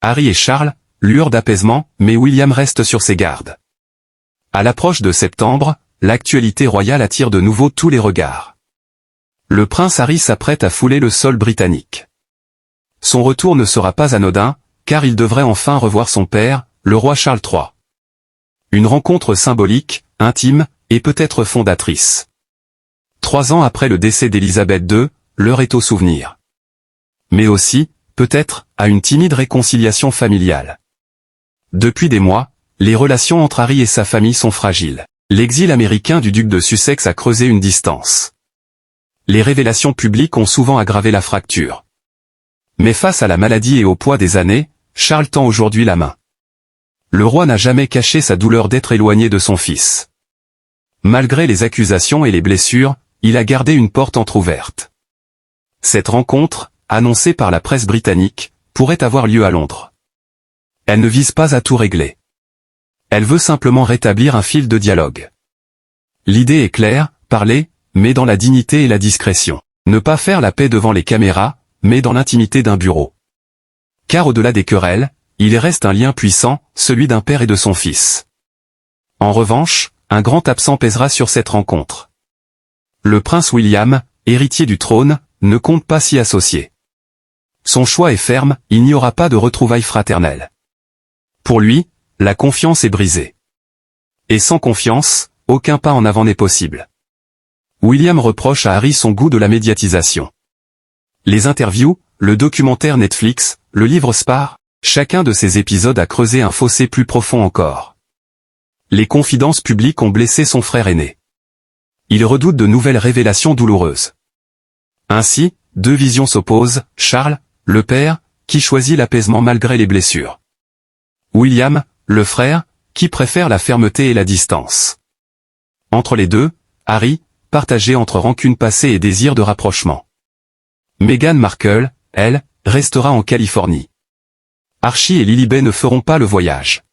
Harry et Charles, lueur d'apaisement, mais William reste sur ses gardes. À l'approche de septembre, l'actualité royale attire de nouveau tous les regards. Le prince Harry s'apprête à fouler le sol britannique. Son retour ne sera pas anodin, car il devrait enfin revoir son père, le roi Charles III. Une rencontre symbolique, intime, et peut-être fondatrice. 3 ans après le décès d'Élisabeth II, l'heure est au souvenir. Mais aussi, peut-être, à une timide réconciliation familiale. Depuis des mois, les relations entre Harry et sa famille sont fragiles. L'exil américain du duc de Sussex a creusé une distance. Les révélations publiques ont souvent aggravé la fracture. Mais face à la maladie et au poids des années, Charles tend aujourd'hui la main. Le roi n'a jamais caché sa douleur d'être éloigné de son fils. Malgré les accusations et les blessures, il a gardé une porte entr'ouverte. Cette rencontre, annoncée par la presse britannique, pourrait avoir lieu à Londres. Elle ne vise pas à tout régler. Elle veut simplement rétablir un fil de dialogue. L'idée est claire, parler, mais dans la dignité et la discrétion. Ne pas faire la paix devant les caméras, mais dans l'intimité d'un bureau. Car au-delà des querelles, il reste un lien puissant, celui d'un père et de son fils. En revanche, un grand absent pèsera sur cette rencontre. Le prince William, héritier du trône, ne compte pas s'y associer. Son choix est ferme, il n'y aura pas de retrouvailles fraternelles. Pour lui, la confiance est brisée. Et sans confiance, aucun pas en avant n'est possible. William reproche à Harry son goût de la médiatisation. Les interviews, le documentaire Netflix, le livre Spare, chacun de ces épisodes a creusé un fossé plus profond encore. Les confidences publiques ont blessé son frère aîné. Il redoute de nouvelles révélations douloureuses. Ainsi, 2 visions s'opposent, Charles, le père, qui choisit l'apaisement malgré les blessures. William, le frère, qui préfère la fermeté et la distance. Entre les deux, Harry, partagé entre rancune passée et désir de rapprochement. Meghan Markle, elle, restera en Californie. Archie et Lilibet ne feront pas le voyage.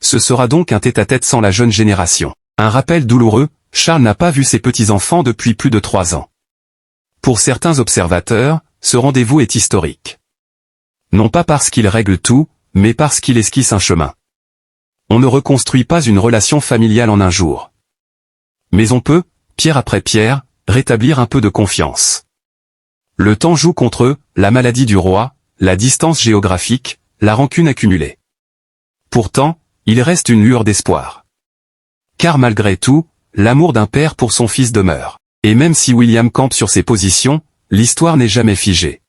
Ce sera donc un tête-à-tête sans la jeune génération. Un rappel douloureux, Charles n'a pas vu ses petits-enfants depuis plus de 3 ans. Pour certains observateurs, ce rendez-vous est historique. Non pas parce qu'il règle tout, mais parce qu'il esquisse un chemin. On ne reconstruit pas une relation familiale en un jour. Mais on peut, pierre après pierre, rétablir un peu de confiance. Le temps joue contre eux, la maladie du roi, la distance géographique, la rancune accumulée. Pourtant, il reste une lueur d'espoir. Car malgré tout, l'amour d'un père pour son fils demeure. Et même si William campe sur ses positions, l'histoire n'est jamais figée.